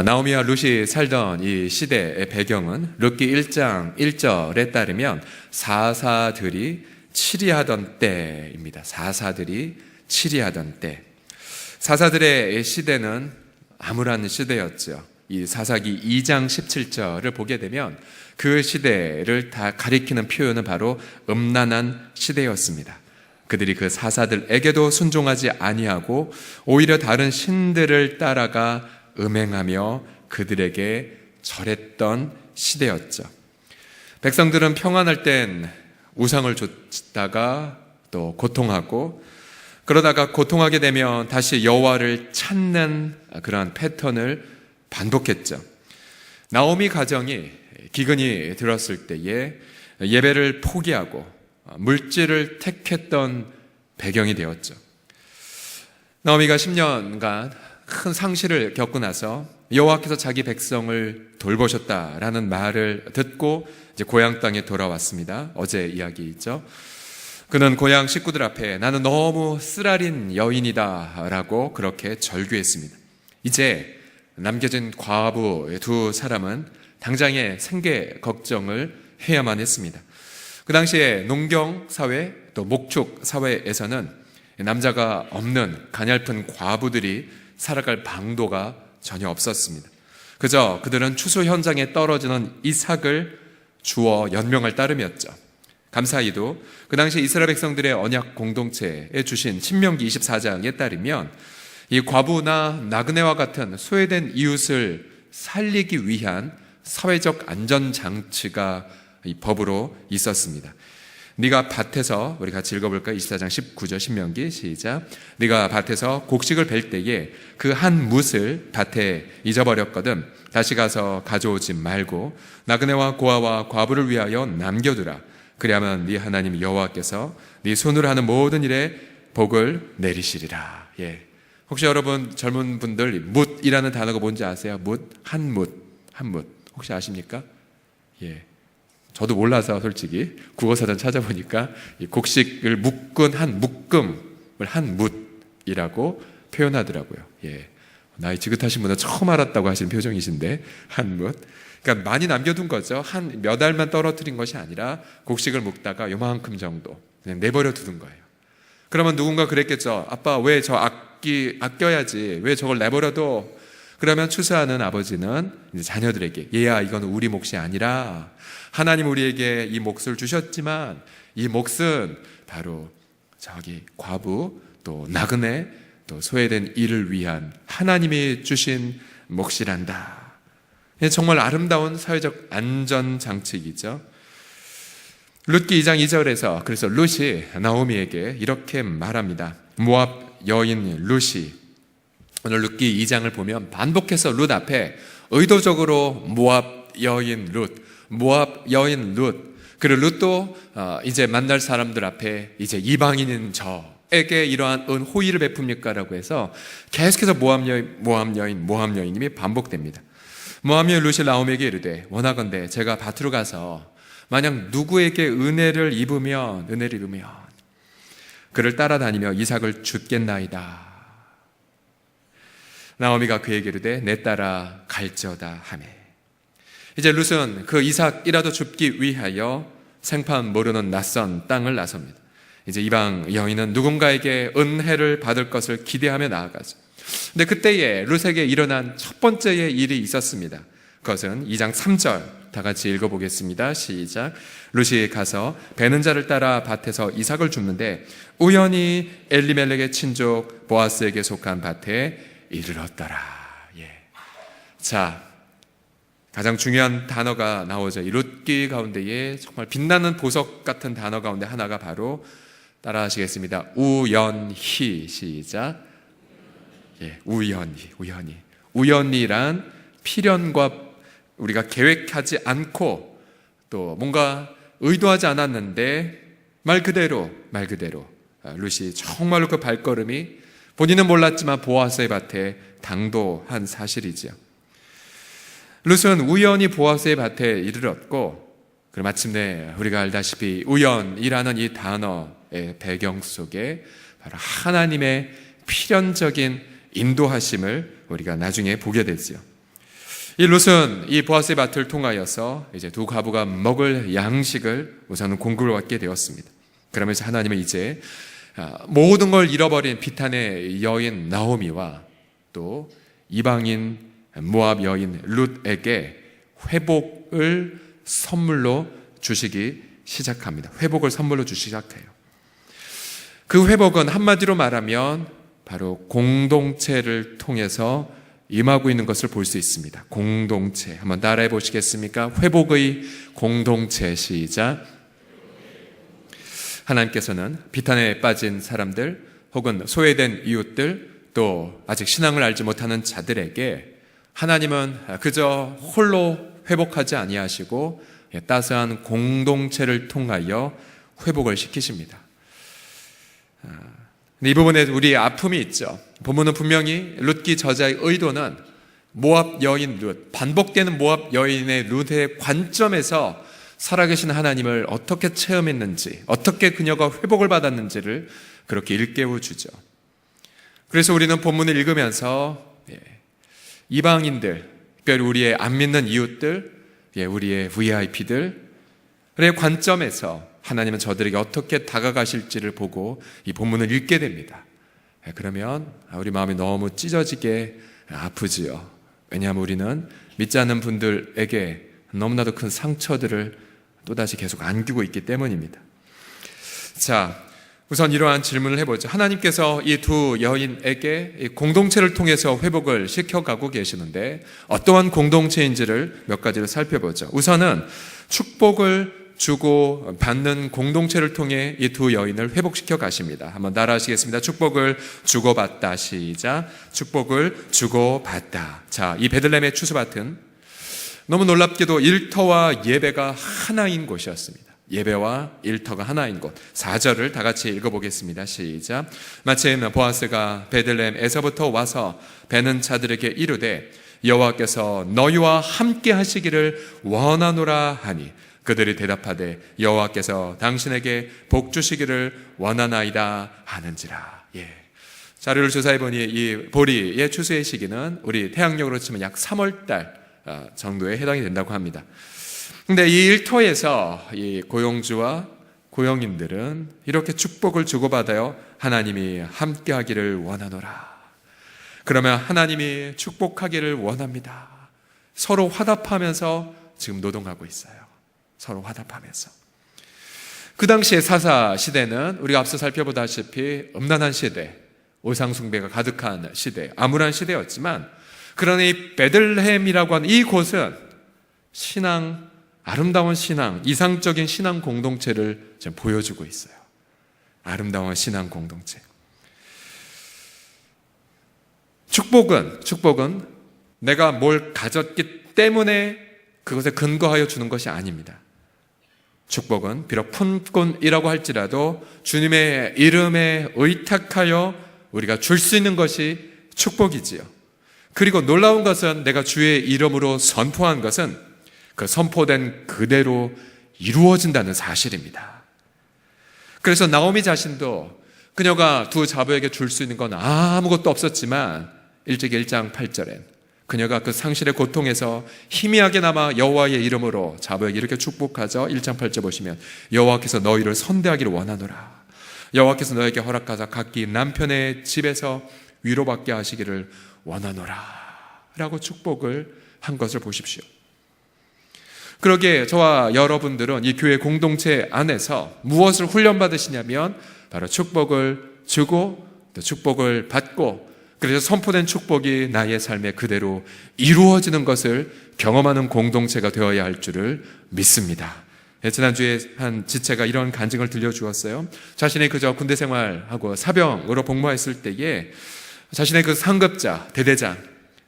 나오미와 룻이 살던 이 시대의 배경은 룻기 1장 1절에 따르면 사사들이 치리하던 때입니다. 사사들이 치리하던 때. 사사들의 시대는 암울한 시대였죠. 이 사사기 2장 17절을 보게 되면 그 시대를 다 가리키는 표현은 바로 음란한 시대였습니다. 그들이 그 사사들에게도 순종하지 아니하고 오히려 다른 신들을 따라가 음행하며 그들에게 절했던 시대였죠. 백성들은 평안할 땐 우상을 좇다가 또 고통하고, 그러다가 고통하게 되면 다시 여호와를 찾는 그러한 패턴을 반복했죠. 나오미 가정이 기근이 들었을 때에 예배를 포기하고 물질을 택했던 배경이 되었죠. 나오미가 10년간 큰 상실을 겪고 나서 여호와께서 자기 백성을 돌보셨다라는 말을 듣고 이제 고향 땅에 돌아왔습니다. 어제 이야기 있죠. 그는 고향 식구들 앞에 나는 너무 쓰라린 여인이다 라고 그렇게 절규했습니다. 이제 남겨진 과부 두 사람은 당장의 생계 걱정을 해야만 했습니다. 그 당시에 농경 사회 또 목축 사회에서는 남자가 없는 가냘픈 과부들이 살아갈 방도가 전혀 없었습니다. 그저 그들은 추수 현장에 떨어지는 이삭을 주어 연명할 따름이었죠. 감사히도 그 당시 이스라엘 백성들의 언약 공동체에 주신 신명기 24장에 따르면 이 과부나 나그네와 같은 소외된 이웃을 살리기 위한 사회적 안전장치가 이 법으로 있었습니다. 네가 밭에서, 우리 같이 읽어볼까요? 24장 19절 신명기 시작. 네가 밭에서 곡식을 벨 때에 그 한 뭇을 밭에 잊어버렸거든 다시 가서 가져오지 말고 나그네와 고아와 과부를 위하여 남겨두라. 그리하면 네 하나님 여호와께서 네 손으로 하는 모든 일에 복을 내리시리라. 예. 혹시 여러분 젊은 분들 뭇이라는 단어가 뭔지 아세요? 뭇, 한 뭇, 한 뭇. 혹시 아십니까? 예. 저도 몰라서 솔직히 국어사전 찾아보니까 이 곡식을 묶은 한 묶음을 한 뭇이라고 표현하더라고요. 예. 나이 지긋하신 분은 처음 알았다고 하시는 표정이신데 한 뭇. 그러니까 많이 남겨둔 거죠. 한 몇 알만 떨어뜨린 것이 아니라 곡식을 묶다가 요만큼 정도 그냥 내버려 두는 거예요. 그러면 누군가 그랬겠죠. 아빠 왜 저 아껴야지 왜 저걸 내버려둬? 그러면 추수하는 아버지는 이제 자녀들에게 얘야 이건 우리 몫이 아니라 하나님 우리에게 이 몫을 주셨지만 이 몫은 바로 저기 과부 또 나그네 또 소외된 이를 위한 하나님이 주신 몫이란다. 정말 아름다운 사회적 안전장치이죠. 룻기 2장 2절에서 그래서 룻이 나오미에게 이렇게 말합니다. 모압 여인 룻이, 오늘 룻기 2장을 보면 반복해서 룻 앞에 의도적으로 모압 여인 룻, 모압 여인 룻, 그리고 룻도 이제 만날 사람들 앞에 이제 이방인인 저에게 이러한 호의를 베풉니까? 라고 해서 계속해서 모압 여인님이 반복됩니다. 모압 여인 룻이 나오미에게 이르되 원하건대 제가 밭으로 가서 만약 누구에게 은혜를 입으면 그를 따라다니며 이삭을 줍겠나이다. 나오미가 그에게 이르되 내 따라 갈지어다 하매. 이제 룻은 그 이삭이라도 줍기 위하여 생판 모르는 낯선 땅을 나섭니다. 이제 이방 여인은 누군가에게 은혜를 받을 것을 기대하며 나아가죠. 근데 그때에 룻에게 일어난 첫 번째의 일이 있었습니다. 그것은 2장 3절 다 같이 읽어보겠습니다. 시작. 룻이 가서 베는 자를 따라 밭에서 이삭을 줍는데 우연히 엘리멜렉의 친족 보아스에게 속한 밭에 이르렀더라. 예. 자, 가장 중요한 단어가 나오죠. 이 룻기 가운데에 정말 빛나는 보석 같은 단어 가운데 하나가 바로 따라 하시겠습니다. 우연히. 시작. 예, 우연히란 필연과 우리가 계획하지 않고 또 뭔가 의도하지 않았는데 말 그대로 룻이 정말로 그 발걸음이 본인은 몰랐지만 보아스의 밭에 당도한 사실이지요. 룻은 우연히 보아스의 밭에 이르렀고, 그리고 마침내 우리가 알다시피 우연이라는 이 단어의 배경 속에 바로 하나님의 필연적인 인도하심을 우리가 나중에 보게 되지요. 이 룻은 이 보아스의 밭을 통하여서 이제 두 과부가 먹을 양식을 우선은 공급을 받게 되었습니다. 그러면서 하나님은 이제 모든 걸 잃어버린 비탄의 여인 나오미와 또 이방인 모압 여인 룻에게 회복을 선물로 주시기 시작합니다. 회복을 선물로 주시기 시작해요. 그 회복은 한마디로 말하면 바로 공동체를 통해서 임하고 있는 것을 볼 수 있습니다. 공동체. 한번 따라해 보시겠습니까? 회복의 공동체. 시작. 하나님께서는 비탄에 빠진 사람들 혹은 소외된 이웃들 또 아직 신앙을 알지 못하는 자들에게 하나님은 그저 홀로 회복하지 아니하시고 따스한 공동체를 통하여 회복을 시키십니다. 이 부분에 우리의 아픔이 있죠. 본문은 분명히 룻기 저자의 의도는 모압 여인 룻, 반복되는 모압 여인의 룻의 관점에서 살아계신 하나님을 어떻게 체험했는지, 어떻게 그녀가 회복을 받았는지를 그렇게 일깨워 주죠. 그래서 우리는 본문을 읽으면서 이방인들, 특별히 우리의 안 믿는 이웃들, 우리의 VIP들의 관점에서 하나님은 저들에게 어떻게 다가가실지를 보고 이 본문을 읽게 됩니다. 그러면 우리 마음이 너무 찢어지게 아프지요. 왜냐하면 우리는 믿지 않는 분들에게 너무나도 큰 상처들을 또다시 계속 안기고 있기 때문입니다. 자, 우선 이러한 질문을 해보죠. 하나님께서 이 두 여인에게 공동체를 통해서 회복을 시켜가고 계시는데 어떠한 공동체인지를 몇 가지를 살펴보죠. 우선은 축복을 주고 받는 공동체를 통해 이 두 여인을 회복시켜 가십니다. 한번 따라하시겠습니다. 축복을 주고받다. 시작. 축복을 주고받다. 자, 이 베들레헴의 추수밭은 너무 놀랍게도 일터와 예배가 하나인 곳이었습니다. 예배와 일터가 하나인 곳. 4절을 다 같이 읽어보겠습니다. 시작. 마침 보아스가 베들레헴에서부터 와서 배는 자들에게 이르되 여호와께서 너희와 함께 하시기를 원하노라 하니 그들이 대답하되 여호와께서 당신에게 복 주시기를 원하나이다 하는지라. 자료를 조사해 보니 이 보리의 추수의 시기는 우리 태양력으로 치면 약 3월달 정도에 해당이 된다고 합니다. 근데 이 일터에서 이 고용주와 고용인들은 이렇게 축복을 주고받아요. 하나님이 함께 하기를 원하노라. 그러면 하나님이 축복하기를 원합니다. 서로 화답하면서 지금 노동하고 있어요. 서로 화답하면서. 그 당시의 사사 시대는 우리가 앞서 살펴보다시피 음란한 시대, 우상숭배가 가득한 시대, 암울한 시대였지만 그러나 이 베들레헴이라고 하는 이 곳은 신앙, 아름다운 신앙, 이상적인 신앙 공동체를 지금 보여주고 있어요. 아름다운 신앙 공동체. 축복은 내가 뭘 가졌기 때문에 그것에 근거하여 주는 것이 아닙니다. 축복은 비록 푼꾼이라고 할지라도 주님의 이름에 의탁하여 우리가 줄 수 있는 것이 축복이지요. 그리고 놀라운 것은 내가 주의 이름으로 선포한 것은 그 선포된 그대로 이루어진다는 사실입니다. 그래서 나오미 자신도 그녀가 두 자부에게 줄 수 있는 건 아무것도 없었지만 일찍 1장 8절엔 그녀가 그 상실의 고통에서 희미하게나마 여호와의 이름으로 자부에게 이렇게 축복하죠. 1장 8절 보시면 여호와께서 너희를 선대하기를 원하노라. 여호와께서 너에게 허락하사 각기 남편의 집에서 위로받게 하시기를 원하노라 라고 축복을 한 것을 보십시오. 그러기에 저와 여러분들은 이 교회 공동체 안에서 무엇을 훈련받으시냐면 바로 축복을 주고 또 축복을 받고 그래서 선포된 축복이 나의 삶에 그대로 이루어지는 것을 경험하는 공동체가 되어야 할 줄을 믿습니다. 지난주에 한 지체가 이런 간증을 들려주었어요. 자신이 그저 군대 생활하고 사병으로 복무했을 때에 자신의 그 상급자, 대대장,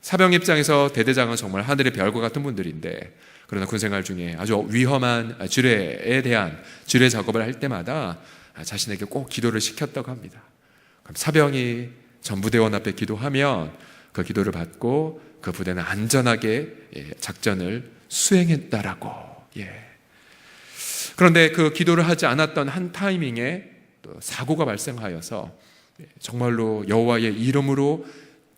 사병 입장에서 대대장은 정말 하늘의 별과 같은 분들인데 그러나 군생활 중에 아주 위험한 주례에 대한 주례 작업을 할 때마다 자신에게 꼭 기도를 시켰다고 합니다. 그럼 사병이 전부대원 앞에 기도하면 그 기도를 받고 그 부대는 안전하게 작전을 수행했다라고. 그런데 그 기도를 하지 않았던 한 타이밍에 또 사고가 발생하여서 정말로 여호와의 이름으로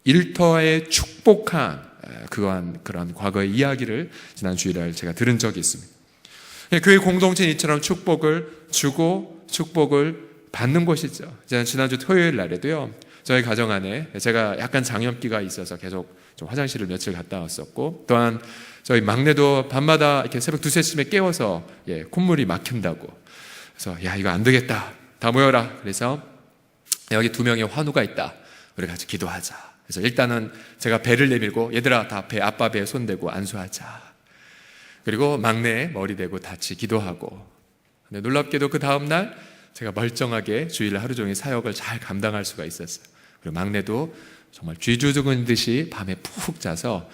일터에 축복한 그런 과거의 이야기를 지난 주일날 제가 들은 적이 있습니다. 교회 공동체는 이처럼 축복을 주고 축복을 받는 곳이죠. 지난주 토요일 날에도요, 저희 가정 안에 제가 약간 장염기가 있어서 계속 좀 화장실을 며칠 갔다 왔었고, 또한 저희 막내도 밤마다 이렇게 새벽 2-3시쯤에 깨워서 콧물이 막힌다고. 그래서 야, 이거 안 되겠다. 다 모여라. 그래서 여기 2명의 환우가 있다. 우리 같이 기도하자. 그래서 일단은 제가 배를 내밀고 얘들아 다 아빠 배에 손대고 안수하자. 그리고 막내 머리 대고 같이 기도하고. 근데 놀랍게도 그 다음날 제가 멀쩡하게 주일 하루 종일 사역을 잘 감당할 수가 있었어요. 그리고 막내도 정말 쥐주 죽은 듯이 밤에 푹 자서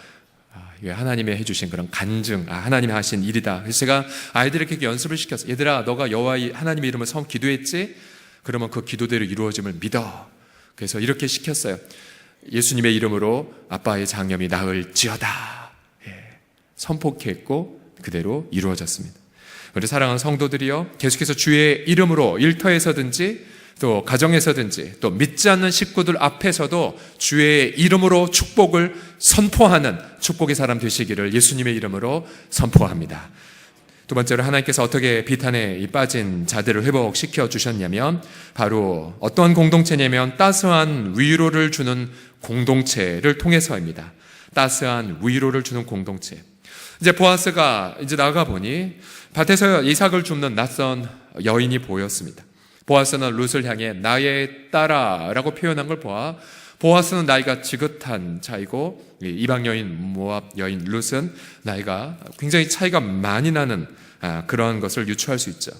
이게 하나님이 해주신 그런 간증, 하나님이 하신 일이다. 그래서 제가 아이들에게 연습을 시켰어요. 얘들아, 너가 여호와 하나님의 이름을 처음 기도했지? 그러면 그 기도대로 이루어짐을 믿어. 그래서 이렇게 시켰어요. 예수님의 이름으로 아빠의 장염이 나을지어다. 선포했고 그대로 이루어졌습니다. 우리 사랑하는 성도들이요, 계속해서 주의 이름으로 일터에서든지 또 가정에서든지 또 믿지 않는 식구들 앞에서도 주의 이름으로 축복을 선포하는 축복의 사람 되시기를 예수님의 이름으로 선포합니다. 두 번째로 하나님께서 어떻게 비탄에 빠진 자들을 회복시켜 주셨냐면 바로 어떠한 공동체냐면 따스한 위로를 주는 공동체를 통해서입니다. 따스한 위로를 주는 공동체. 이제 보아스가 이제 나가보니 밭에서 이삭을 줍는 낯선 여인이 보였습니다. 보아스는 룻을 향해 나의 딸아 라고 표현한 걸 보아 보아스는 나이가 지긋한 자이고 이방 여인 모압 여인 룻은 나이가 굉장히 차이가 많이 나는 그런 것을 유추할 수 있죠.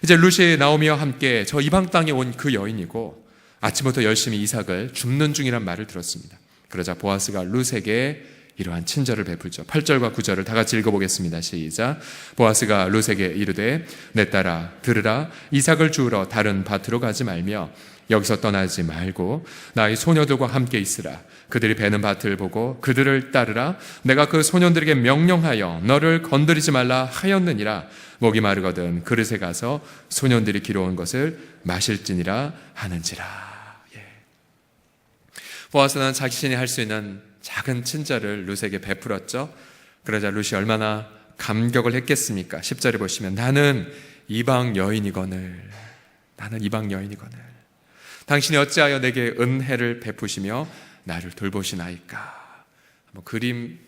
이제 룻이 나오미와 함께 저 이방 땅에 온 그 여인이고 아침부터 열심히 이삭을 줍는 중이란 말을 들었습니다. 그러자 보아스가 룻에게 이러한 친절을 베풀죠. 8절과 9절을 다 같이 읽어보겠습니다. 시작. 보아스가 룻에게 이르되 내 딸아 들으라, 이삭을 주우러 다른 밭으로 가지 말며 여기서 떠나지 말고 나의 소녀들과 함께 있으라. 그들이 베는 밭을 보고 그들을 따르라. 내가 그 소년들에게 명령하여 너를 건드리지 말라 하였느니라. 목이 마르거든 그릇에 가서 소년들이 기러온 것을 마실지니라 하는지라. 보아스는 자신이 할 수 있는 작은 친절을 룻에게 베풀었죠. 그러자 룻이 얼마나 감격을 했겠습니까? 10절에 보시면 나는 이방 여인이거늘 당신이 어찌하여 내게 은혜를 베푸시며 나를 돌보시나이까. 그림,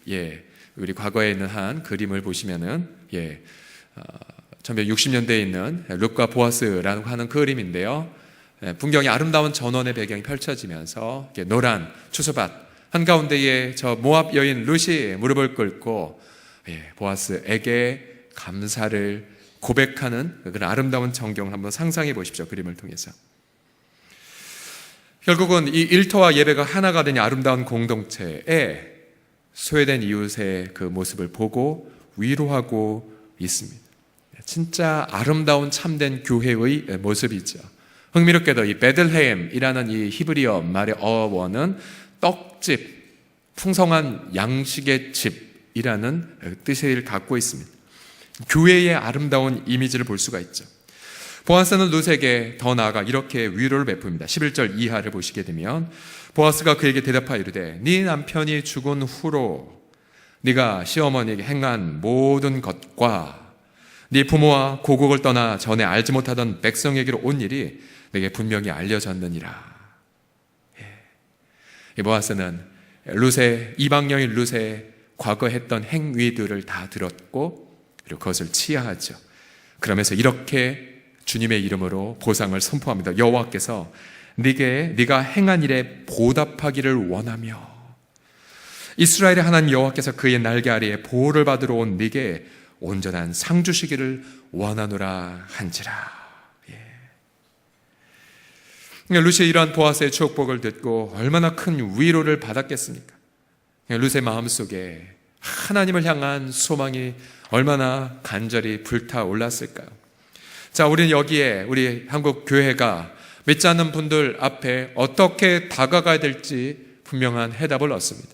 우리 과거에 있는 한 그림을 보시면은 1960년대에 있는 룻과 보아스라고 하는 그림인데요. 풍경이 아름다운 전원의 배경이 펼쳐지면서 노란 추수밭 한가운데에 저 모압 여인 룻이 무릎을 꿇고 보아스에게 감사를 고백하는 그런 아름다운 전경을 한번 상상해 보십시오. 그림을 통해서. 결국은 이 일터와 예배가 하나가 된 아름다운 공동체에 소외된 이웃의 그 모습을 보고 위로하고 있습니다. 진짜 아름다운 참된 교회의 모습이죠. 흥미롭게도 이 베들레헴이라는 이 히브리어 말의 어원은 떡집, 풍성한 양식의 집이라는 뜻을 갖고 있습니다. 교회의 아름다운 이미지를 볼 수가 있죠. 보아스는 룻에게 더 나아가 이렇게 위로를 베풉니다. 11절 이하를 보시게 되면 보아스가 그에게 대답하여 이르되 네 남편이 죽은 후로 네가 시어머니에게 행한 모든 것과 네 부모와 고국을 떠나 전에 알지 못하던 백성에게로 온 일이 내게 분명히 알려졌느니라. 이 보아스는 룻의 이방 여인 룻의 과거 했던 행위들을 다 들었고 그리고 그것을 치하하죠. 그러면서 이렇게 주님의 이름으로 보상을 선포합니다. 여호와께서 네가 행한 일에 보답하기를 원하며 이스라엘의 하나님 여호와께서 그의 날개 아래에 보호를 받으러 온 네게 온전한 상 주시기를 원하노라 한지라. 룻이 이러한 보아스의 축복을 듣고 얼마나 큰 위로를 받았겠습니까? 룻의 마음속에 하나님을 향한 소망이 얼마나 간절히 불타올랐을까요? 자, 우리는 여기에 우리 한국 교회가 믿지 않는 분들 앞에 어떻게 다가가야 될지 분명한 해답을 얻습니다.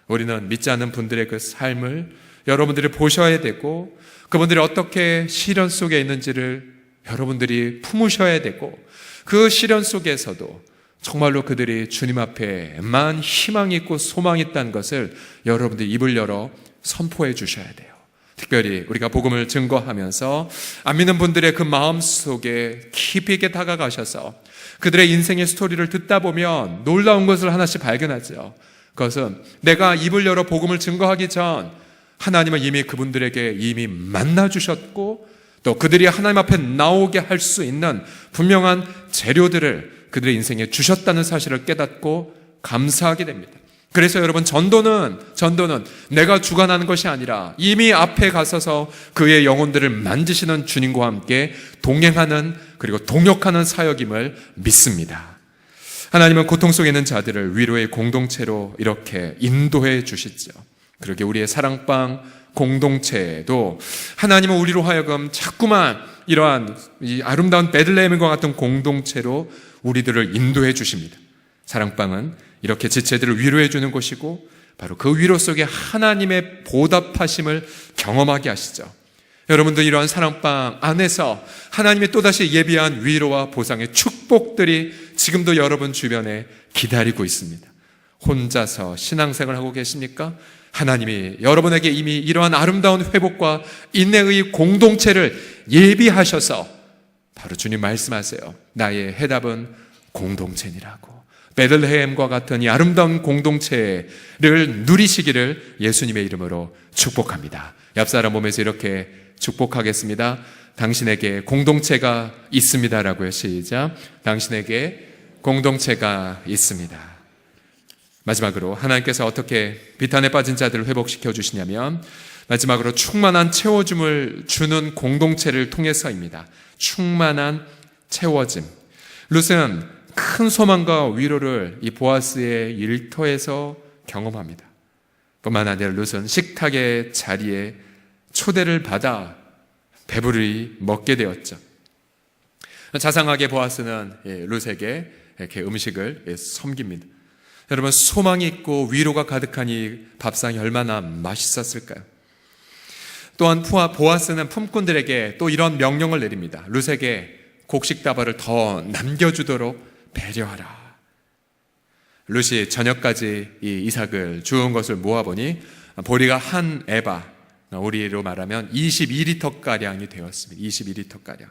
우리는 믿지 않는 분들의 그 삶을 여러분들이 보셔야 되고 그분들이 어떻게 시련 속에 있는지를 여러분들이 품으셔야 되고 그 시련 속에서도 정말로 그들이 주님 앞에만 희망이 있고 소망이 있다는 것을 여러분들이 입을 열어 선포해 주셔야 돼요. 특별히 우리가 복음을 증거하면서 안 믿는 분들의 그 마음 속에 깊이 있게 다가가셔서 그들의 인생의 스토리를 듣다 보면 놀라운 것을 하나씩 발견하죠. 그것은 내가 입을 열어 복음을 증거하기 전 하나님은 이미 그분들에게 이미 만나주셨고 또 그들이 하나님 앞에 나오게 할 수 있는 분명한 재료들을 그들의 인생에 주셨다는 사실을 깨닫고 감사하게 됩니다. 그래서 여러분, 전도는 내가 주관하는 것이 아니라 이미 앞에 가서서 그의 영혼들을 만지시는 주님과 함께 동행하는, 그리고 동역하는 사역임을 믿습니다. 하나님은 고통 속에 있는 자들을 위로의 공동체로 이렇게 인도해 주시죠. 그러게 우리의 사랑방 공동체도 하나님은 우리로 하여금 자꾸만 이러한 이 아름다운 베들레헴과 같은 공동체로 우리들을 인도해 주십니다. 사랑방은 이렇게 지체들을 위로해 주는 곳이고 바로 그 위로 속에 하나님의 보답하심을 경험하게 하시죠. 여러분도 이러한 사랑방 안에서 하나님이 또다시 예비한 위로와 보상의 축복들이 지금도 여러분 주변에 기다리고 있습니다. 혼자서 신앙생활을 하고 계십니까? 하나님이 여러분에게 이미 이러한 아름다운 회복과 인내의 공동체를 예비하셔서 바로 주님 말씀하세요. 나의 해답은 공동체니라고. 베들레헴과 같은 이 아름다운 공동체를 누리시기를 예수님의 이름으로 축복합니다. 옆사람 몸에서 이렇게 축복하겠습니다. 당신에게 공동체가 있습니다라고요. 시작. 당신에게 공동체가 있습니다. 마지막으로 하나님께서 어떻게 비탄에 빠진 자들을 회복시켜 주시냐면 마지막으로 충만한 채워줌을 주는 공동체를 통해서입니다. 충만한 채워짐. 룻은 큰 소망과 위로를 이 보아스의 일터에서 경험합니다. 뿐만 아니라 룻은 식탁의 자리에 초대를 받아 배부르게 먹게 되었죠. 자상하게 보아스는 룻에게 이렇게 음식을 섬깁니다. 여러분, 소망이 있고 위로가 가득한 이 밥상이 얼마나 맛있었을까요? 또한 보아스는 품꾼들에게 또 이런 명령을 내립니다. 룻에게 곡식다발을 더 남겨주도록 배려하라. 룻이 저녁까지 이 이삭을 주운 것을 모아보니 보리가 한 에바, 우리로 말하면 22리터가량이 되었습니다. 22리터가량.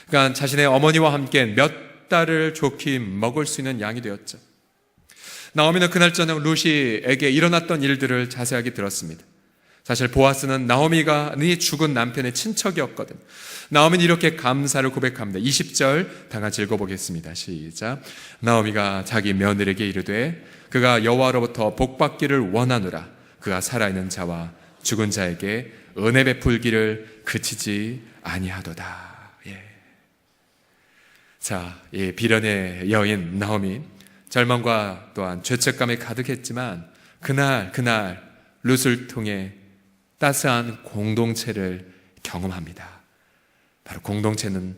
그러니까 자신의 어머니와 함께 몇 달을 좋게 먹을 수 있는 양이 되었죠. 나오미는 그날 저녁 룻이에게 일어났던 일들을 자세하게 들었습니다. 사실 보아스는 나오미가 죽은 남편의 친척이었거든. 나오미는 이렇게 감사를 고백합니다. 20절 다 같이 읽어보겠습니다. 시작. 나오미가 자기 며느리에게 이르되 그가 여호와로부터 복받기를 원하노라. 그가 살아있는 자와 죽은 자에게 은혜 베풀기를 그치지 아니하도다. 예. 자, 이 비련의 여인 나오미, 절망과 또한 죄책감에 가득했지만 그날 룻을 통해 따스한 공동체를 경험합니다. 바로 공동체는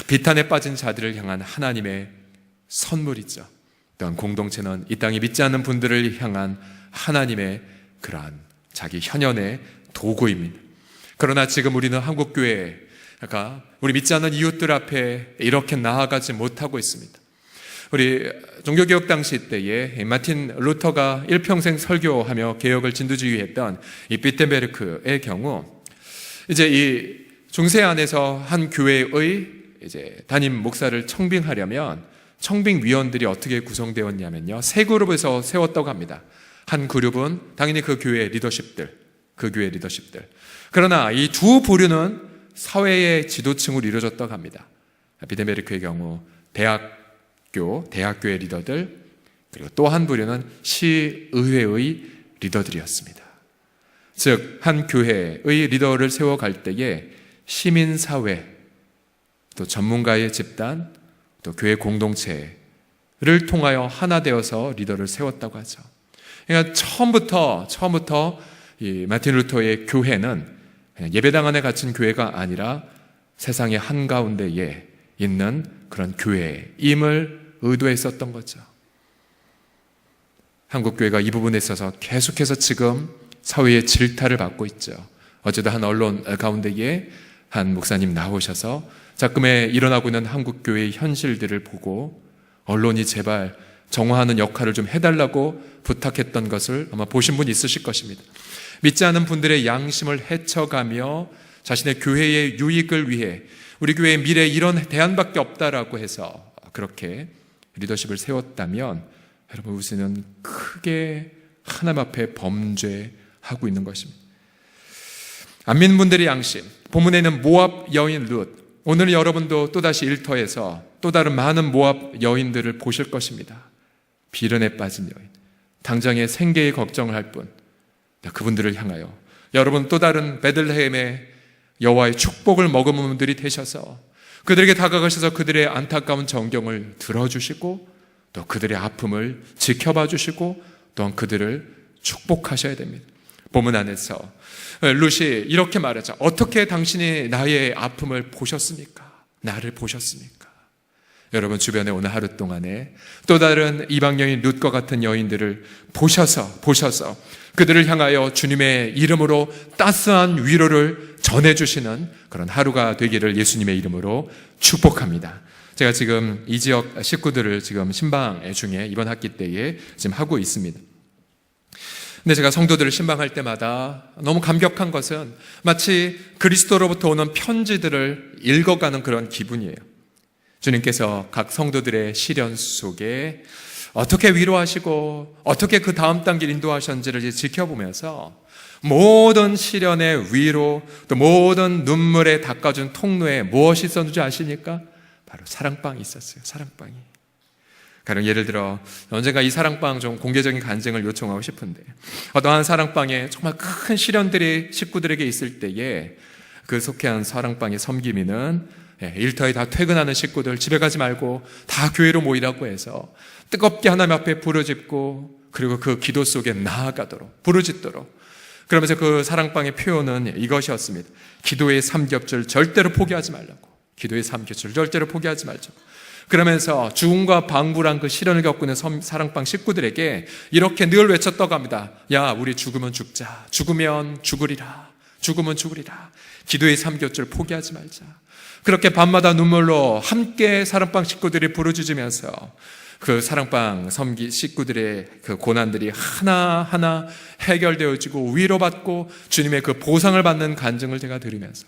비탄에 빠진 자들을 향한 하나님의 선물이죠. 또한 공동체는 이 땅에 믿지 않는 분들을 향한 하나님의 그러한 자기 현현의 도구입니다. 그러나 지금 우리는 한국교회가 우리 믿지 않는 이웃들 앞에 이렇게 나아가지 못하고 있습니다. 우리 종교개혁 당시 때에 마틴 루터가 일평생 설교하며 개혁을 진두지휘했던 이 비텐베르크의 경우 이제 이 중세 안에서 한 교회의 이제 담임 목사를 청빙하려면 청빙위원들이 어떻게 구성되었냐면요, 세 그룹에서 세웠다고 합니다. 한 그룹은 당연히 그 교회의 리더십들. 그러나 이 두 부류는 사회의 지도층으로 이루어졌다고 합니다. 비텐베르크의 경우 대학교의 리더들, 그리고 또 한 부류는 시의회의 리더들이었습니다. 즉, 한 교회의 리더를 세워갈 때에 시민사회, 또 전문가의 집단, 또 교회 공동체를 통하여 하나 되어서 리더를 세웠다고 하죠. 그러니까 처음부터 이 마틴 루터의 교회는 그냥 예배당 안에 갇힌 교회가 아니라 세상의 한가운데에 있는 그런 교회임을 의도했었던 거죠. 한국교회가 이 부분에 있어서 계속해서 지금 사회의 질타를 받고 있죠. 어제도 한 언론 가운데에 한 목사님 나오셔서 자금에 일어나고 있는 한국교회의 현실들을 보고 언론이 제발 정화하는 역할을 좀 해달라고 부탁했던 것을 아마 보신 분 있으실 것입니다. 믿지 않는 분들의 양심을 헤쳐가며 자신의 교회의 유익을 위해 우리 교회의 미래 이런 대안밖에 없다라고 해서 그렇게 리더십을 세웠다면 여러분, 우리는 크게 하나님 앞에 범죄하고 있는 것입니다. 안 믿는 분들의 양심, 본문에 있는 모압 여인 룻, 오늘 여러분도 또다시 일터에서 또 다른 많은 모압 여인들을 보실 것입니다. 비련에 빠진 여인, 당장의 생계의 걱정을 할 뿐, 그분들을 향하여 여러분 또 다른 베들레헴의 여호와의 축복을 머금은 분들이 되셔서 그들에게 다가가셔서 그들의 안타까운 정경을 들어주시고 또 그들의 아픔을 지켜봐 주시고 또한 그들을 축복하셔야 됩니다. 본문 안에서 룻이 이렇게 말하죠. 어떻게 당신이 나의 아픔을 보셨습니까? 나를 보셨습니까? 여러분 주변에 오늘 하루 동안에 또 다른 이방 여인 룻과 같은 여인들을 보셔서 그들을 향하여 주님의 이름으로 따스한 위로를 전해주시는 그런 하루가 되기를 예수님의 이름으로 축복합니다. 제가 지금 이 지역 식구들을 지금 신방 중에 이번 학기 때에 지금 하고 있습니다. 근데 제가 성도들을 신방할 때마다 너무 감격한 것은 마치 그리스도로부터 오는 편지들을 읽어가는 그런 기분이에요. 주님께서 각 성도들의 시련 속에 어떻게 위로하시고 어떻게 그 다음 단계를 인도하셨는지를 지켜보면서 모든 시련의 위로 또 모든 눈물에 닦아준 통로에 무엇이 있었는지 아십니까? 바로 사랑방이 있었어요. 사랑방이. 가령 예를 들어 언젠가 이 사랑방 좀 공개적인 간증을 요청하고 싶은데 어떠한 사랑방에 정말 큰 시련들이 식구들에게 있을 때에 그 속해한 사랑방의 섬김이는 일터에 다 퇴근하는 식구들 집에 가지 말고 다 교회로 모이라고 해서 뜨겁게 하나님 앞에 부르짖고 그리고 그 기도 속에 나아가도록 부르짖도록 그러면서 그 사랑방의 표현은 이것이었습니다. 기도의 삼겹줄 절대로 포기하지 말라고. 기도의 삼겹줄 절대로 포기하지 말자. 그러면서 죽음과 방불한 그 시련을 겪고 있는 사랑방 식구들에게 이렇게 늘 외쳤다고 합니다. 야, 우리 죽으면 죽자. 죽으면 죽으리라. 죽으면 죽으리라. 기도의 삼겹줄 포기하지 말자. 그렇게 밤마다 눈물로 함께 사랑방 식구들이 부르짖으면서 그 사랑방 섬기 식구들의 그 고난들이 하나하나 해결되어지고 위로받고 주님의 그 보상을 받는 간증을 제가 들으면서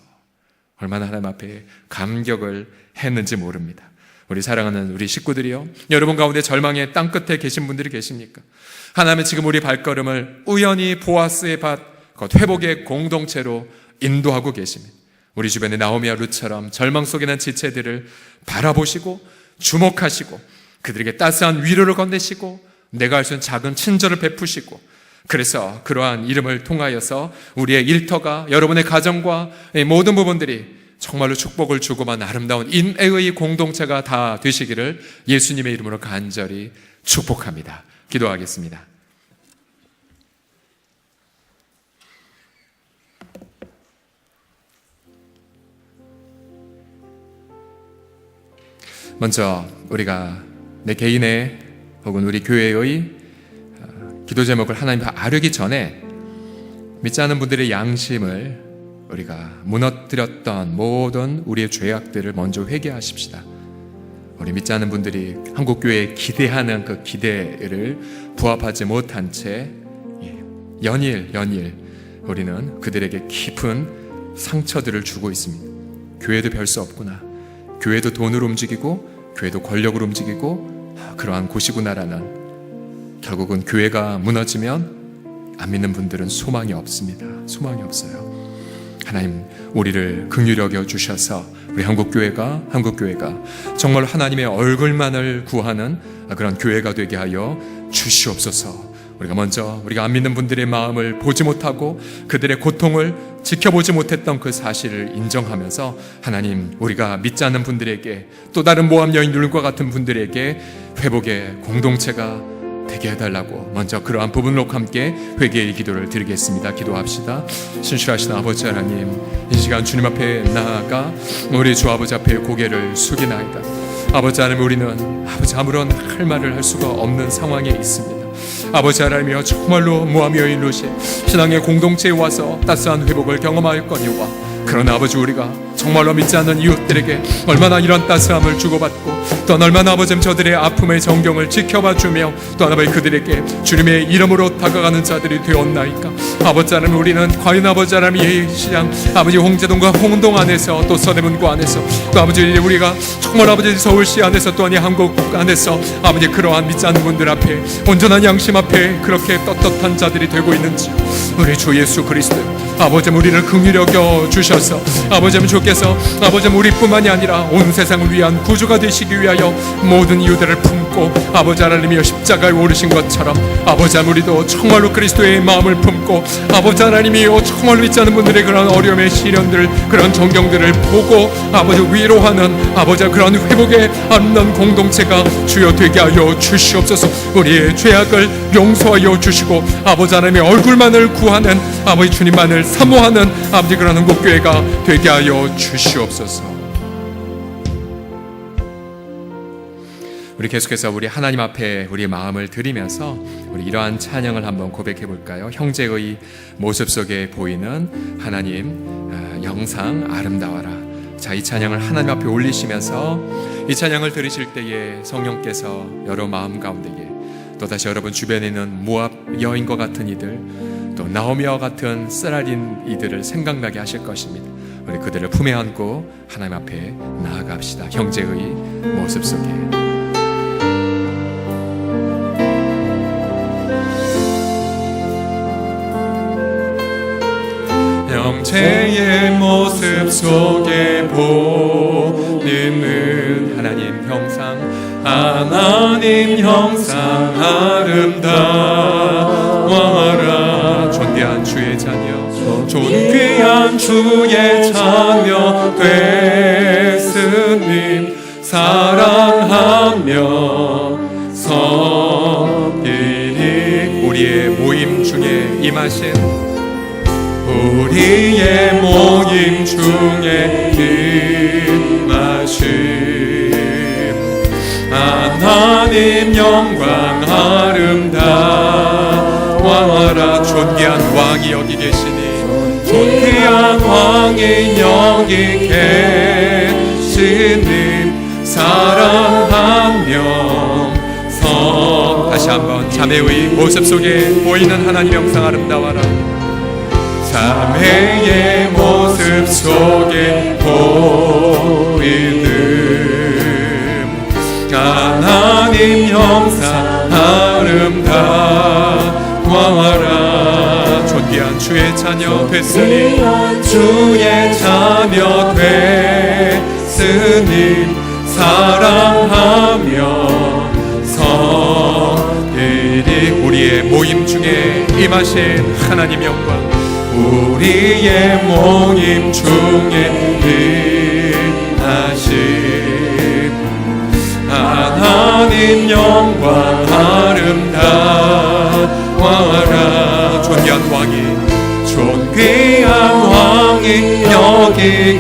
얼마나 하나님 앞에 감격을 했는지 모릅니다. 우리 사랑하는 우리 식구들이요, 여러분 가운데 절망의 땅끝에 계신 분들이 계십니까? 하나님은 지금 우리 발걸음을 우연히 보아스의 밭, 곧 회복의 공동체로 인도하고 계십니다. 우리 주변의 나오미와 룻처럼 절망 속에 있는 지체들을 바라보시고 주목하시고 그들에게 따스한 위로를 건네시고 내가 할 수 있는 작은 친절을 베푸시고 그래서 그러한 이름을 통하여서 우리의 일터가 여러분의 가정과 모든 부분들이 정말로 축복을 주고만 아름다운 인애의 공동체가 다 되시기를 예수님의 이름으로 간절히 축복합니다. 기도하겠습니다. 먼저 우리가 내 개인의 혹은 우리 교회의 기도 제목을 하나님 아뢰기 전에 믿지 않는 분들의 양심을 우리가 무너뜨렸던 모든 우리의 죄악들을 먼저 회개하십시다. 우리 믿지 않는 분들이 한국교회에 기대하는 그 기대를 부합하지 못한 채 연일 우리는 그들에게 깊은 상처들을 주고 있습니다. 교회도 별 수 없구나. 교회도 돈으로 움직이고 교회도 권력으로 움직이고 그러한 곳이구나라는, 결국은 교회가 무너지면 안 믿는 분들은 소망이 없습니다. 소망이 없어요. 하나님, 우리를 긍휼히 여겨 주셔서 우리 한국교회가 정말 하나님의 얼굴만을 구하는 그런 교회가 되게 하여 주시옵소서. 우리가 먼저 우리가 안 믿는 분들의 마음을 보지 못하고 그들의 고통을 지켜보지 못했던 그 사실을 인정하면서 하나님, 우리가 믿지 않는 분들에게 또 다른 모함 여인들과 같은 분들에게 회복의 공동체가 되게 해달라고 먼저 그러한 부분으로 함께 회개의 기도를 드리겠습니다. 기도합시다. 신실하신 아버지 하나님, 이 시간 주님 앞에 나아가 우리 주 아버지 앞에 고개를 숙이나이다. 아버지 하나님, 우리는 아버지 아무런 할 말을 할 수가 없는 상황에 있습니다. 아버지 하나님이여, 정말로 모함 여인 룻이 신앙의 공동체에 와서 따스한 회복을 경험하였거니와, 그러나 아버지, 우리가 정말로 믿지 않는 이웃들에게 얼마나 이런 따스함을 주고받고 또한 얼마나 아버지 저들의 아픔의 정경을 지켜봐 주며 또한 아버지 그들에게 주님의 이름으로 다가가는 자들이 되었나이까. 아버지 하나님, 우리는 과연 아버지 하나님 이 시장 아버지 홍제동과 홍동 안에서 또 서대문구 안에서 또 아버지 우리가 정말 아버지 서울시 안에서 또한 이 한국 안에서 아버지 그러한 믿지 않는 분들 앞에 온전한 양심 앞에 그렇게 떳떳한 자들이 되고 있는지 우리 주 예수 그리스도 아버지 우리를 긍휼히 여겨 주셔서 아버지 주께서 아버지 우리뿐만이 아니라 온 세상을 위한 구주가 되시기 위하여 모든 이유들을 품고 아버지 하나님이여 십자가에 오르신 것처럼 아버지 우리도 정말로 그리스도의 마음을 품고 아버지 하나님이여 정말로 믿지 않는 분들의 그런 어려움의 시련들 그런 정경들을 보고 아버지 위로하는 아버지 그런 회복의 아름다운 공동체가 주여 되게 하여 주시옵소서. 우리의 죄악을 용서하여 주시고 아버지 하나님의 얼굴만을 구하는 아버지 주님만을 사모하는 아버지 그런 한국교회가 되게 하여 주시옵소서. 우리 계속해서 우리 하나님 앞에 우리 마음을 드리면서 우리 이러한 찬양을 한번 고백해 볼까요? 형제의 모습 속에 보이는 하나님 영상 아름다워라. 자, 이 찬양을 하나님 앞에 올리시면서 이 찬양을 들으실 때에 성령께서 여러 마음 가운데에 또다시 여러분 주변에 있는 모압 여인과 같은 이들 또 나오미와 같은 쓰라린 이들을 생각나게 하실 것입니다. 우리 그들을 품에 안고 하나님 앞에 나아갑시다. 형제의 모습 속에. 형제의 모습 속에 보이는 하나님 형상 아름다워라. 존귀한 주의 자녀 존귀한 주의 자녀 되스님 사랑하며 섬기니. 우리의 모임 중에 임하신 우리의 모임 중에 임하신 하나님 영광 아름다워라. 존귀한 왕이 여기 계시니 존귀한 왕이 여기 계시니 사랑하며 다시 한번 자매의 모습 속에 보이는 하나님 영상 아름다워라. 자매의 모습 속에 보이는 하나님 형상 아름다워라. 존귀한 주의 자녀 됐으니 주의 자녀 됐으니 사랑하며 섬기리. 우리의 모임 중에 임하신 하나님 영광 우리의 모임 중에 임하신 하나님 영광 아름다워라. 존귀한 왕이 여기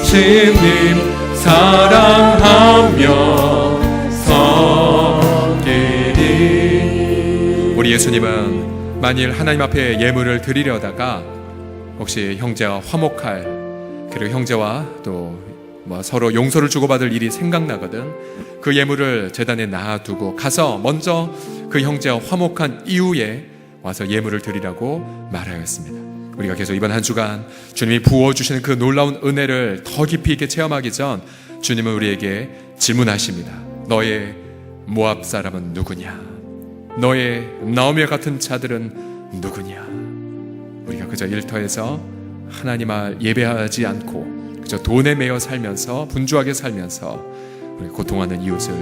계시님 사랑하며 섬기리. 우리 예수님은 만일 하나님 앞에 예물을 드리려다가 혹시 형제와 화목할 그리고 형제와 또 서로 용서를 주고받을 일이 생각나거든 그 예물을 제단에 놔두고 가서 먼저 그 형제와 화목한 이후에 와서 예물을 드리라고 말하였습니다. 우리가 계속 이번 한 주간 주님이 부어주시는 그 놀라운 은혜를 더 깊이 있게 체험하기 전 주님은 우리에게 질문하십니다. 너의 모압 사람은 누구냐? 너의 나오미와 같은 자들은 누구냐? 우리가 그저 일터에서 하나님을 예배하지 않고 그저 돈에 매여 살면서 분주하게 살면서 우리 고통하는 이웃을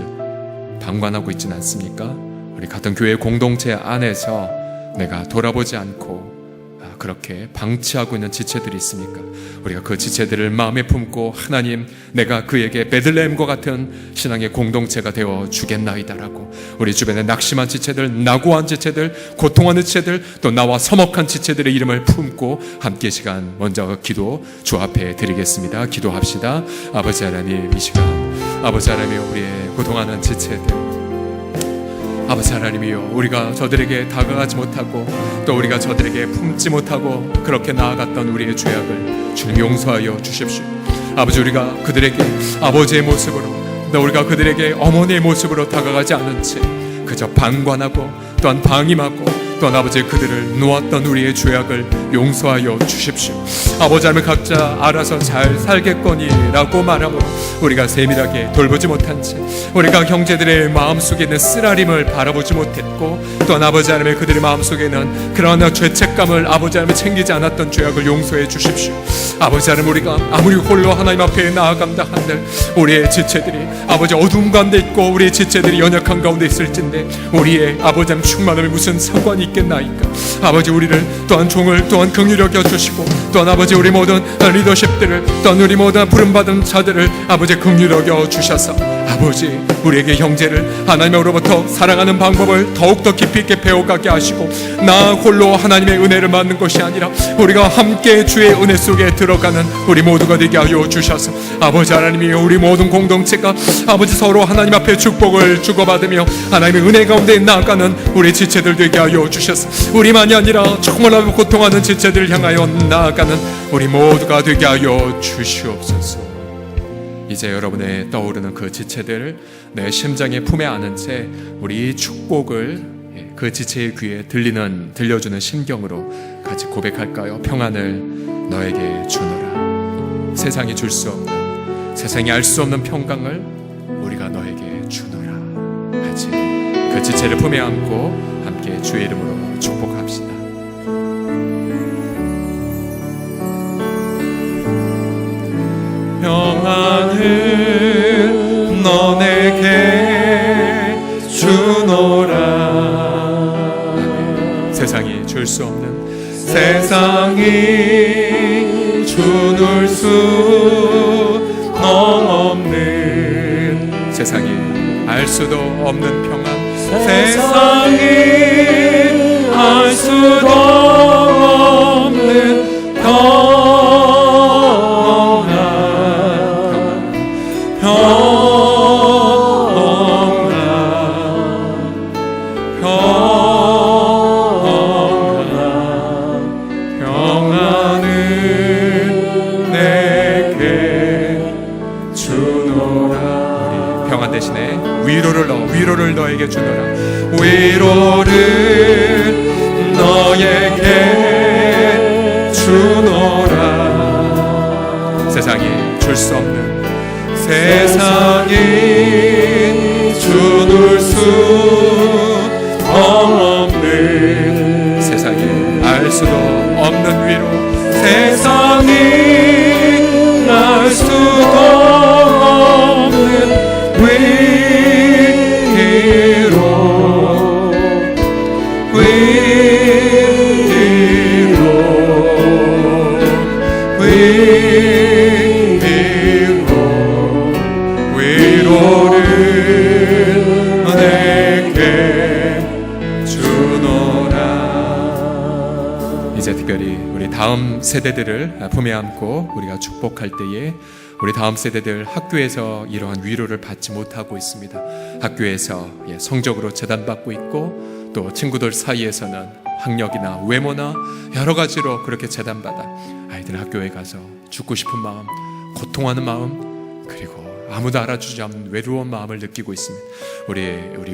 방관하고 있지는 않습니까? 우리 같은 교회 공동체 안에서 내가 돌아보지 않고 그렇게 방치하고 있는 지체들이 있습니까? 우리가 그 지체들을 마음에 품고 하나님 내가 그에게 베들레헴과 같은 신앙의 공동체가 되어 주겠나이다라고 우리 주변에 낙심한 지체들, 낙오한 지체들, 고통하는 지체들 또 나와 서먹한 지체들의 이름을 품고 함께 시간 먼저 기도 주 앞에 드리겠습니다. 기도합시다. 아버지 하나님 이 시간 아버지 하나님 우리의 고통하는 지체들 아버지 하나님이요, 우리가 저들에게 다가가지 못하고 또 우리가 저들에게 품지 못하고 그렇게 나아갔던 우리의 죄악을 주님 용서하여 주십시오. 아버지, 우리가 그들에게 아버지의 모습으로 또 우리가 그들에게 어머니의 모습으로 다가가지 않은 채 그저 방관하고 또한 방임하고 또한 아버지 그들을 놓았던 우리의 죄악을 용서하여 주십시오. 아버지 하나님, 각자 알아서 잘 살겠거니라고 말하므로 우리가 세밀하게 돌보지 못한 채 우리가 형제들의 마음속에 있는 쓰라림을 바라보지 못했고 또한 아버지 하나님의 그들의 마음속에는 그러한 죄책감을 아버지 하나님 챙기지 않았던 죄악을 용서해 주십시오. 아버지 하나님, 우리가 아무리 홀로 하나님 앞에 나아간다 한들 우리의 지체들이 아버지 어두움 가운데 있고 우리의 지체들이 연약한 가운데 있을진데 우리의 아버지 하나님 충만함에 무슨 상관이 있겠나이까. 아버지, 우리를 또한 종을 또한 긍휼히 여겨 주시고 또한 아버지 우리 모든 리더십들을 또한 우리 모든 부름받은 자들을 아버지 긍휼히 여겨 주셔서 아버지 우리에게 형제를 하나님으로부터 사랑하는 방법을 더욱더 깊이 있게 배워가게 하시고 나 홀로 하나님의 은혜를 받는 것이 아니라 우리가 함께 주의 은혜 속에 들어가는 우리 모두가 되게 하여 주셔서 아버지 하나님이 우리 모든 공동체가 아버지 서로 하나님 앞에 축복을 주고받으며 하나님의 은혜 가운데 나아가는 우리 지체들 되게 하여 주셔서 우리만이 아니라 정말로 고통하는 지체들을 향하여 나아가는 우리 모두가 되게 하여 주시옵소서. 이제 여러분의 떠오르는 그 지체들 내 심장에 품에 안은 채 우리 축복을 그 지체의 귀에 들려주는 심경으로 같이 고백할까요? 평안을 너에게 주노라. 세상이 줄 수 없는, 세상이 알 수 없는 평강을 우리가 너에게 주노라. 같이 그 지체를 품에 안고 함께 주의 이름으로 축복합시다. 평안을 너에게 주노라. 세상이 줄 수 없는, 세상이 주눌 수 없는, 세상이 알 수도 없는 평안, 세상이 알 수도 없는 평안을 내게 주노라. 평안 대신에 위로를 너에게 주노라. 위로를 너에게 주노라. 세상이 줄 수 없는, 세상이 주눌 수 없는, 세상이 알 수도 없는 위로, 세상이 알 수도 없는 위로, 위로를 내게 주노라. 이제 특별히 우리 다음 세대들을 품에 안고 우리가 축복할 때에 우리 다음 세대들 학교에서 이러한 위로를 받지 못하고 있습니다. 학교에서 성적으로 제단받고 있고 또 친구들 사이에서는 학력이나 외모나 여러 가지로 그렇게 제단받아 아이들 학교에 가서 죽고 싶은 마음, 고통하는 마음, 그리고 아무도 알아주지 않는 외로운 마음을 느끼고 있습니다. 우리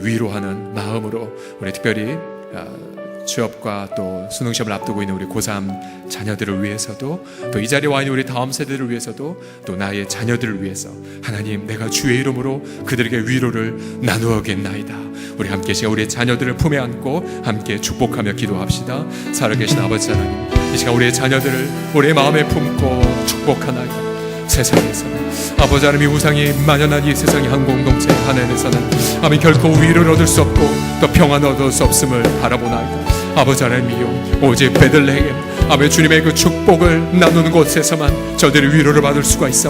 위로하는 마음으로 우리 특별히 취업과 또 수능시험을 앞두고 있는 우리 고3 자녀들을 위해서도 또 이 자리에 와 있는 우리 다음 세대를 위해서도 또 나의 자녀들을 위해서 하나님, 내가 주의 이름으로 그들에게 위로를 나누어겠나이다. 우리 함께 시간 우리의 자녀들을 품에 안고 함께 축복하며 기도합시다. 살아계신 아버지 하나님, 이 시간 우리의 자녀들을 우리의 마음에 품고 축복하나이다. 세상에서는 아버지 하나님이 우상이 만연한 이 세상의 한 공동체 하나님에서는 아멘 결코 위로를 얻을 수 없고 또 평안을 얻을 수 없음을 바라보나이다. 아버지 하나님이요, 오직 베들레헴 아버지 주님의 그 축복을 나누는 곳에서만 저들이 위로를 받을 수가 있어.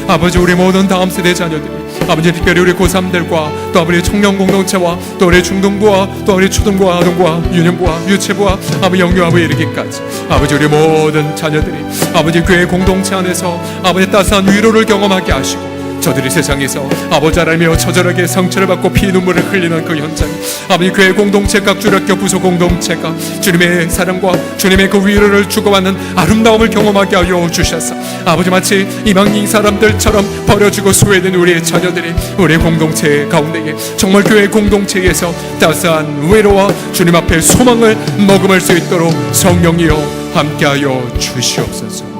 아버지, 우리 모든 다음 세대 자녀들이 아버지 특별히 우리 고3들과 또 아버지 청년 공동체와 또 우리 중등부와 또 우리 초등부와 아동부와 유년부와 유체부와 아버지 영유아부에 이르기까지 아버지 우리 모든 자녀들이 아버지 교회 공동체 안에서 아버지 따스한 위로를 경험하게 하시고 저들이 세상에서 아버지 하나님이여 처절하게 상처를 받고 피눈물을 흘리는 그 현장, 아버지 교회 공동체 각 주력교 부서 공동체가 주님의 사랑과 주님의 그 위로를 주고받는 아름다움을 경험하게 하여 주셔서 아버지 마치 이방인 사람들처럼 버려지고 소외된 우리의 자녀들이 우리 공동체 가운데에 정말 교회 공동체에서 따스한 위로와 주님 앞에 소망을 머금을 수 있도록 성령이여 함께하여 주시옵소서.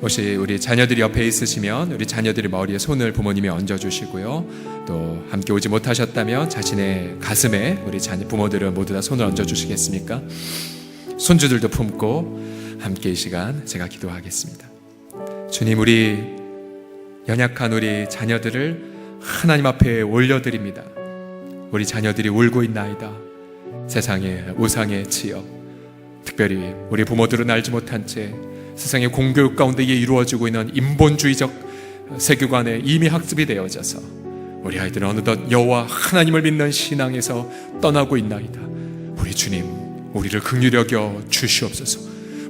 혹시 우리 자녀들이 옆에 있으시면 우리 자녀들의 머리에 손을 부모님이 얹어주시고요, 또 함께 오지 못하셨다면 자신의 가슴에 우리 부모들은 모두 다 손을 얹어주시겠습니까? 손주들도 품고 함께 이 시간 제가 기도하겠습니다. 주님, 우리 연약한 우리 자녀들을 하나님 앞에 올려드립니다. 우리 자녀들이 울고 있나이다. 세상의 우상에 치여 특별히 우리 부모들은 알지 못한 채 세상의 공교육 가운데에 이루어지고 있는 인본주의적 세계관에 이미 학습이 되어져서 우리 아이들은 어느덧 여호와 하나님을 믿는 신앙에서 떠나고 있나이다. 우리 주님, 우리를 긍휼히 여겨 주시옵소서.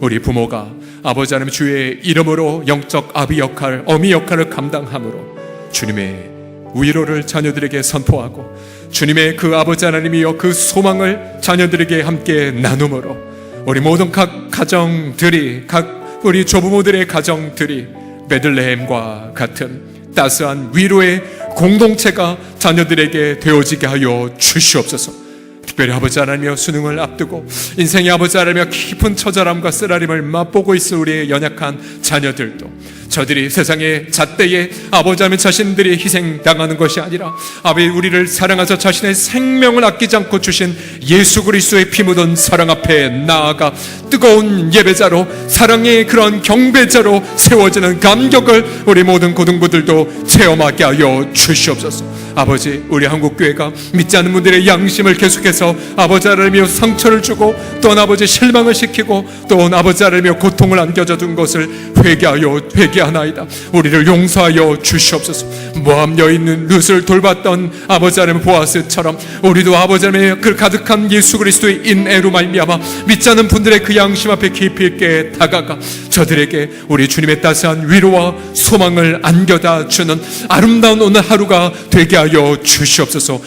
우리 부모가 아버지 하나님 주의 이름으로 영적 아비 역할, 어미 역할을 감당함으로 주님의 위로를 자녀들에게 선포하고 주님의 그 아버지 하나님이여 그 소망을 자녀들에게 함께 나눔으로 우리 모든 각 가정들이, 각 우리 조부모들의 가정들이 베들레헴과 같은 따스한 위로의 공동체가 자녀들에게 되어지게 하여 주시옵소서. 특별히 아버지 하나님이여 수능을 앞두고 인생의 아버지 하나님이여 깊은 처절함과 쓰라림을 맛보고 있을 우리의 연약한 자녀들도 저들이 세상의 잣대에 아버지 하나님 자신들이 희생당하는 것이 아니라 아버지 우리를 사랑하셔 자신의 생명을 아끼지 않고 주신 예수 그리스도의 피 묻은 사랑 앞에 나아가 뜨거운 예배자로 사랑의 그런 경배자로 세워지는 감격을 우리 모든 고등부들도 체험하게 하여 주시옵소서. 아버지, 우리 한국교회가 믿지 않는 분들의 양심을 계속해서 아버지 하나님이여 상처를 주고 또한 아버지 실망을 시키고 또한 아버지 하나님이여 고통을 안겨준 것을 회개하나이다. 우리를 용서하여 주시옵소서. 모함 여인 룻을 돌봤던 아버지 하나님 보아스처럼 우리도 아버지 하나님의 그 가득한 예수 그리스도의 인애로 말미암아 믿지 않는 분들의 그 양심 앞에 깊이 있게 다가가 저들에게 우리 주님의 따스한 위로와 소망을 안겨다 주는 아름다운 오늘 하루가 되게 하여 주시옵소서.